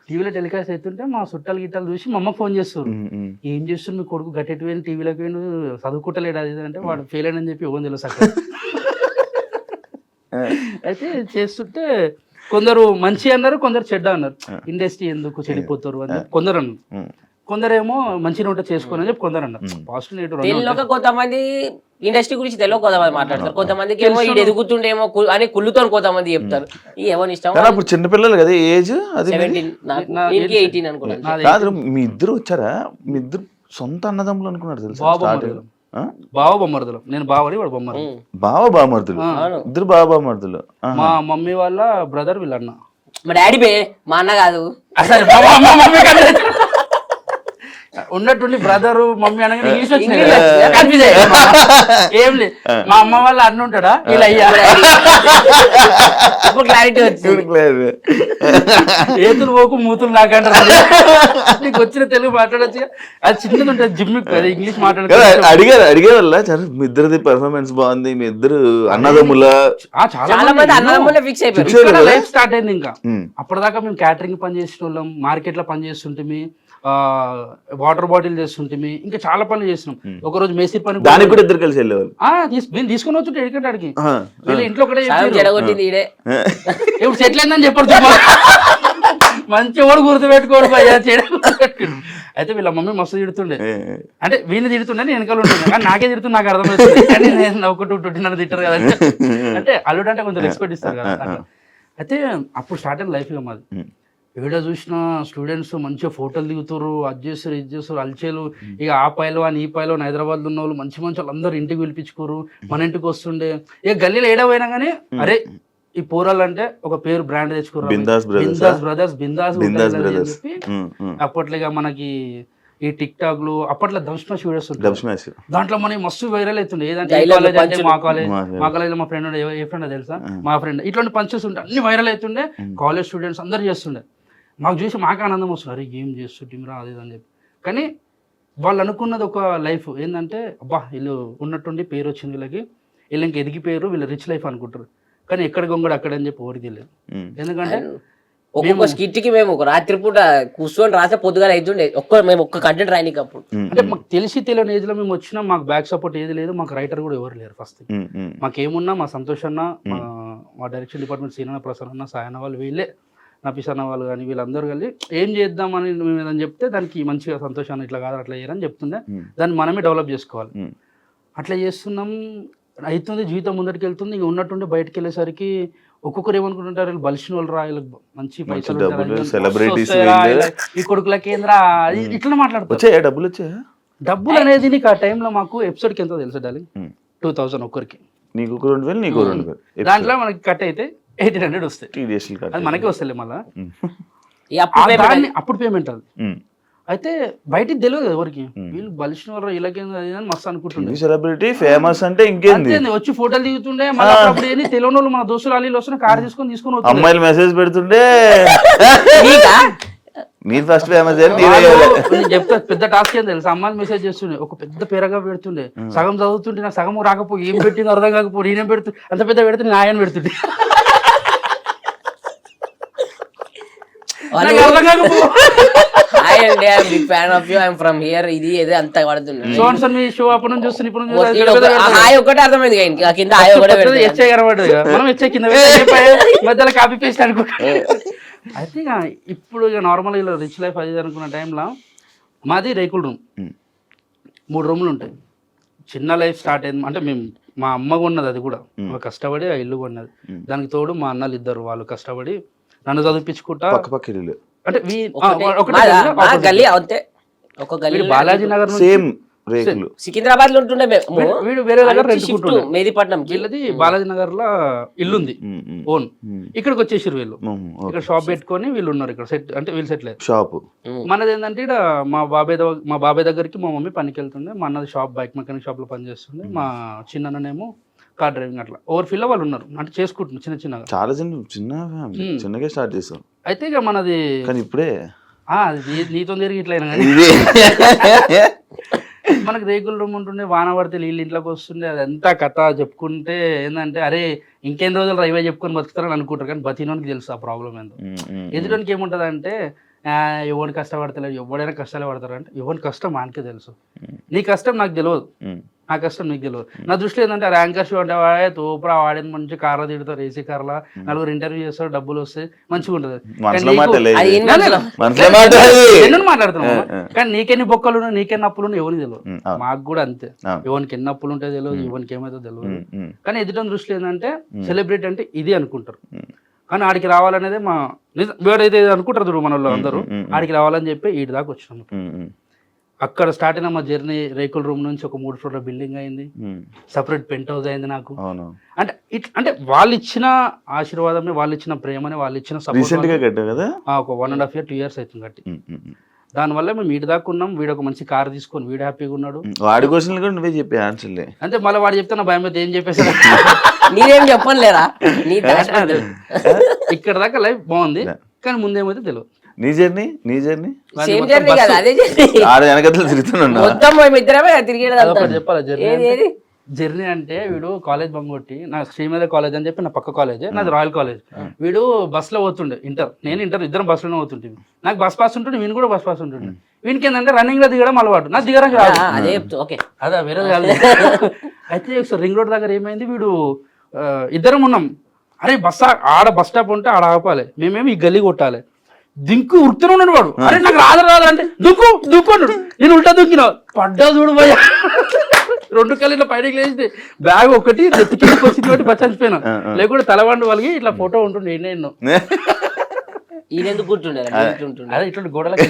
టీవీలో టెలికాస్ట్ అవుతుంటే మా చుట్టాలు గిట్టాలు చూసి మా అమ్మకి ఫోన్ చేస్తారు. ఏం చేస్తుంది మీ కొడుకు గట్టెట్టు పోయిన టీవీలోకి పోయిన చదువుకుంటలేడు అది ఇది అంటే వాడు ఫెయిల్ అని చెప్పి ఇవ్వని తెలుసు అక్కడ. అయితే చేస్తుంటే కొందరు మంచి అన్నారు, కొందరు చెడ్డ అన్నారు. ఇండస్ట్రీ ఎందుకు చెడిపోతారు అని చెప్పి కొందరు అన్నారు. కొందరేమో మంచిగా ఉంటే చేసుకోని అని చెప్పి కొందరు అన్నారు. పాజిటివ్ నెగిటివ్ తెలియక కొంతమంది ఇండస్ట్రీ గురించి తెలియక కొంతమంది మాట్లాడతారు, కొంతమందికి ఏమో ఇది ఎదుగుతుండేమో అని కుళ్ళుతో కొంతమంది చెప్తారు. ఈ ఎవరి ఇష్టం. అప్పుడు చిన్నపిల్లలు కదా ఏజ్ అది 17, 18 అనుకున్నాను. కాదు. మీ ఇద్దరు వచ్చారా? మీ ఇద్దరు సొంత అన్నదమ్ములు అనుకున్నారు తెలుసా? బావ బొమ్మర్దులు, నేను బావని వాడు బొమ్మరు. బావ బామర్దులు, ఇద్దరు బావ బామర్దులు. మా మమ్మీ వాళ్ళ బ్రదర్ వీళ్ళన్న. మా డాడీ బే, మా అన్న కాదు. అసలు ఉన్నట్టుండి బ్రదరు మమ్మీ అనగా ఇంగ్లీష్ వచ్చింది. ఏం లేదు, మా అమ్మ వాళ్ళ అన్న ఉంటాడా వీళ్ళు అయ్యా. క్లారిటీ వచ్చింది. ఏతులు పోకు మూతులు నాకంటారు. నీకు వచ్చిన తెలుగు మాట్లాడచ్చు. అది చిన్నది ఉంటుంది జిమ్, ఇంగ్లీష్ మాట్లాడదు. అడిగేవాళ్ళ మీ ఇద్దరిది పెర్ఫార్మెన్స్ బాగుంది, మీ ఇద్దరు అన్నదమ్ముల చాలా మంది అన్నదమ్ములే ఫిక్స్ అయిపోయారు. లైఫ్ స్టార్ట్ అయింది. ఇంకా అప్పటిదాకా మేము క్యాటరింగ్ పని చేసిన వాళ్ళం, మార్కెట్ లో పని చేస్తుంటే, వాటర్ బాటిల్ చేస్తుంటే, ఇంకా చాలా పనులు చేస్తున్నాం. ఒక రోజు మేస్త్రి పని దానికి కూడా ఇద్దరు కలిసి వెళ్ళేవాళ్ళు. నేను తీసుకుని వచ్చి ఎడికంటే అడిగి ఇంట్లో ఒకటే జడగొట్టింది ఈడే. ఇప్పుడు సెటిల్ అయిందని చెప్పారు. మంచి వాడు గుర్తుపెట్టుకోడు భయ్యా, అయితే వీళ్ళ మమ్మీ మస్తు తిడుతుండే. అంటే వీళ్ళని తిడుతుండే, నేను వెనకాల ఉంటుండే. కానీ నాకే తిడుతుంది, నాకు అర్థమవుతుంది. కానీ నేను నవ్వుకుంటూ నన్ను తిట్టారు కదా. అంటే అల్లుడు అంటే కొంచెం రెస్పెక్ట్ ఇస్తారు కదా. అయితే అప్పుడు స్టార్ట్ అయిన లైఫ్ మాది. ఏడ చూసిన స్టూడెంట్స్ మంచిగా ఫోటోలు దిగుతారు, అది చేస్తారు ఇది చేస్తారు, అల్చేలు. ఇక ఆ పైలో అని ఈ పైలో హైదరాబాద్ ఉన్న వాళ్ళు మంచి మంచి వాళ్ళు అందరు ఇంటికి పిలిపించుకోరు, మన ఇంటికి వస్తుండే. ఇక గల్లీలో ఏడా పోయినా కానీ అరే ఈ పోరాలు అంటే ఒక పేరు బ్రాండ్ తెచ్చుకోరు, బిందాస్ బ్రదర్స్, బిందాస్ అని చెప్పి. అప్పట్లో ఇక మనకి ఈ టిక్ టాక్ లు అప్పట్లో దమ్స్మాష్ వీడియోస్ ఉంటాయి, దాంట్లో మనకి మస్తు వైరల్ అవుతుండే. ఏదంటే మా కాలేజ్ మా ఫ్రెండ్ ఉండే, ఏ ఫ్రెండ్ తెలుసా, మా ఫ్రెండ్. ఇట్లాంటి పంచెస్ ఉంటే అన్ని వైరల్ అవుతుండే. కాలేజ్ స్టూడెంట్స్ అందరు చేస్తుండే. మాకు చూసి మాకు ఆనందం వస్తుంది, అరే ఏం చేస్తుంటీరా అది అని చెప్పి. కానీ వాళ్ళు అనుకున్నది ఒక లైఫ్ ఏంటంటే, అబ్బా వీళ్ళు ఉన్నట్టుండి పేరు వచ్చింది వీళ్ళకి, వీళ్ళు ఇంక ఎదిగిపోయారు, వీళ్ళు రిచ్ లైఫ్ అనుకుంటారు. కానీ ఎక్కడ గొంగడు అక్కడ అని చెప్పి ఓడి తెలియదు. ఎందుకంటే ఒక్కొక్క స్కిట్ కి మేము ఒక రాత్రి పూట కూర్చొని రాసే పొద్దుగా అవుతుండే, మేము ఒక్క కంటెంట్ రాయనికి. అప్పుడు అంటే మాకు తెలిసి తెలియని ఏజ్ లో మేము వచ్చినా మాకు బ్యాక్ సపోర్ట్ ఏది లేదు, మాకు రైటర్ కూడా ఎవరు లేరు. ఫస్ట్ మాకేమున్నా మా సంతోష్ అన్న, మా డైరెక్షన్ డిపార్ట్మెంట్ సీనన్న, ప్రసన్న అన్న, సాయన్న వాళ్ళు, వీళ్ళే నఫీస్ అన్న వాళ్ళు కానీ వీళ్ళందరూ కలిసి ఏం చేద్దామని మేము చెప్తే దానికి మంచిగా సంతోషాన్ని ఇట్లా కాదు అట్లా చేయరని చెప్తుండే. దాన్ని మనమే డెవలప్ చేసుకోవాలి. అట్లా చేస్తున్నాం, అవుతుంది, జీవితం ముందరికి వెళ్తుంది. ఇంక ఉన్నట్టుండి బయటకు వెళ్ళేసరికి ఒక్కొక్కరు ఏమనుకుంటుంటారు, వీళ్ళు బలిసిన వాళ్ళు రా, వీళ్ళకి మంచి పైసలు ఈ కొడుకుల కేంద్ర ఇట్లా మాట్లాడుతారు. డబ్బులు అనేది నీకు ఆ టైంలో మాకు ఎపిసోడ్కి ఎంతో తెలుసు డార్లింగ్, 2000 ఒక్కరికి. దాంట్లో మనకి కట్ అయితే 1800 వస్తాయి, అది మనకే వస్తాయి మళ్ళీ. అప్పుడు పేమెంట్ అది. అయితే బయటికి తెలియదు ఎవరికి, వీళ్ళు బలిసిన వాళ్ళు ఇలాగేందని మస్తు అనుకుంటుండే. సెలబ్రిటీ ఫేమస్ అంటే ఇంకేంది, వచ్చి ఫోటోలు దిగుతుండే. మళ్ళీ అప్పుడు ఏంది తెలియని వాళ్ళు మన దోస్తులు అల్లీలు వస్తున్న కార్ తీసుకొని అమ్మాయిలు మెసేజ్ పెడుతుండే. మీరు ఫస్ట్ ఫేమస్ చెప్తా, పెద్ద టాస్క్ ఏం తెలుసు, అమ్మాయిలు మెసేజ్ చేస్తుండే, ఒక పెద్ద పేరగా పెడుతుండే. సగం చదువుతుంటే నాకు సగం రాకపోయి ఏం పెట్టింది అర్థం కాకపోయి నేనేం పెడుతు అంత పెద్ద పెడితే నేను ఆయన పెడుతుండే. ఒకటి అర్థమైంది కింద మధ్యలో కాపీ పేస్ట్ అనుకో. అయితే ఇప్పుడు ఇక నార్మల్ ఇలా రిచ్ లైఫ్ అది అనుకున్న టైంలో మాది రేకుల రూమ్, 3 రూములు ఉంటాయి. చిన్న లైఫ్ స్టార్ట్ అయింది అంటే మేము, మా అమ్మ కొన్నది, అది కూడా కష్టపడి ఆ ఇల్లు కొన్నది. దానికి తోడు మా అన్నలు ఇద్దరు, వాళ్ళు కష్టపడి నన్ను చదివించుకుంటా. అంటే బాలాజీ నగర్ సికింద్రాబాద్ లో ఉంటుండే, వీడు వేరే దగ్గర రెంట్కుంటుండే. మేదీపట్నం వీళ్ళది బాలాజీ నగర్ లో ఇల్లుంది ఓన్, ఇక్కడికి వచ్చేసారు వీళ్ళు. ఇక్కడ షాప్ పెట్టుకొని వీళ్ళు ఉన్నారు ఇక్కడ సెట్, అంటే వీళ్ళు సెటిల్ అయ్యారు. షాప్ మనది ఏంటంటే ఇక్కడ మా బాబాయ్ దగ్గరికి మా మమ్మీ పనికి వెళ్తుండే, మా అన్నది షాప్ బైక్ మెకానిక్ షాప్ లో పని చేస్తుండే, మా చిన్ననేమో కార్ డ్రైవింగ్. అట్లా ఓవర్ఫిల్ వాళ్ళు ఉన్నారు, అంటే చేసుకుంటున్నారు చిన్న చిన్నగా, చాలా చిన్నగా స్టార్ట్ చేస్తాం. అయితే ఇక మనది ఇప్పుడే నీతో తిరిగి ఇట్లా మనకు రేకుల రూమ్ ఉంటుండే, వాన పడితే నీళ్ళు ఇంట్లోకి వస్తుండే. అదంతా కథ చెప్పుకుంటే ఏంటంటే, అరే ఇంకెన్ని రోజులు రైవే చెప్పుకొని బతుకుతారని అనుకుంటారు. కానీ బతినోనికి తెలుసు ఆ ప్రాబ్లం ఏందో. ఎదుటానికి ఏముంటది అంటే, ఎవరు కష్టపడతలేదు, ఎవడైనా కష్టాలు పడతారు అంటే ఎవరి కష్టం మనకే తెలుసు. నీ కష్టం నాకు తెలియదు, నా కష్టం నీకు తెలియదు. నా దృష్టిలో ఏంటంటే ర్యాంకర్ షో అంటే వాడే తోపురా, వాడిని మంచి కార్లో తిడతారు, ఏసీ కార్లా, నలుగురు ఇంటర్వ్యూ చేస్తారు, డబ్బులు వస్తాయి, మంచిగా ఉంటుంది. ఎన్నో మాట్లాడుతున్నావు కానీ నీకెన్ని బొక్కలు నీకెన్ని అప్పులు ఎవరికి తెలియదు. మాకు కూడా అంతే, ఎవరికి ఎన్ని అప్పులు ఉంటాయో తెలియదు, ఎవరికి ఏమైతే తెలియదు. కానీ ఎదుట దృష్టిలో ఏంటంటే సెలబ్రిటీ అంటే ఇది అనుకుంటారు. కానీ ఆడికి రావాలనేదే మా వేడైతే అనుకుంటారు చూడు మన వాళ్ళు అందరూ, ఆడికి రావాలని చెప్పి ఈడి దాకా వచ్చినాము. అక్కడ స్టార్ట్ అయిన మా జర్నీ రేకుల రూమ్ నుంచి ఒక 3 ఫ్లోర్ల బిల్డింగ్ అయింది, సపరేట్ పెంట్ హౌస్ అయింది నాకు. అంటే అంటే వాళ్ళు ఇచ్చిన ఆశీర్వాదమే, వాళ్ళు ఇచ్చిన ప్రేమని, వాళ్ళు ఇచ్చిన ఒక 1.5 year 2 years అవుతుంది కట్టి. దానివల్ల మేము వీడి దాకా ఉన్నాం. వీడు ఒక మంచి కార్ తీసుకొని వీడు హ్యాపీగా ఉన్నాడు. వాడి క్వశ్చన్ కూడా నువ్వే చెప్పి ఆన్సర్లే అంటే మళ్ళీ వాడు చెప్తే నా భయం అయితే ఏం చెప్పేసాడు. నీదేం చెప్పలేరా, ఇక్కడ దాకా లైఫ్ బాగుంది కానీ ముందేమైతే తెలియదు. నీ జర్నీ సేమ్ జర్నీ కదా, అదే జర్నీ. వెనకతలు తిరుగుతున్నా మొత్తం మేము ఇద్దరమే తిరిగేది. చెప్పాలి జర్నీ అంటే వీడు కాలేజ్ బంగొట్టి, నా శ్రీమేధ కాలేజ్ అని చెప్పి నా పక్క కాలేజ్, నాది రాయల్ కాలేజ్. వీడు బస్ లో పోతుండే ఇంటర్, నేను ఇంటర్, ఇద్దరం బస్ లోనే పోతుంటే. నాకు బస్ పాస్ ఉంటుండే, వీని కూడా బస్ పాస్ ఉంటుండే. వీనికి ఏంటంటే రన్నింగ్ లో దిగడం అలవాటు, నాకు దిగడం రాదు. అదే వేరే కాదు. అయితే ఒకసారి రింగ్ రోడ్ దగ్గర ఏమైంది, వీడు ఇద్దరం ఉన్నాం. అరే ఆడ బస్ స్టాప్ ఉంటే ఆడ ఆపాలి, మేమేమి ఈ గల్లీ కొట్టాలి. దింకు ఉరుకుతూనే ఉన్నాడు వాడు. అరే నాకు రాదు అంటే దుక్కు అన్నాడు. నేను ఉల్టా దుక్కినా, పడ్డా చూడు భయ. 2 కళ్ళు పైనకి లేచి బ్యాగ్ ఒకటి నెత్తికి వచ్చింది బట్టి బచ్చిపోయినా, లేకుంటే తలవండు వాళ్ళకి ఇట్లా ఫోటో ఉంటుండే ఎన్నో. ఈయన ఎందుకు కూర్చుండే అదే ఇట్లా గోడలకి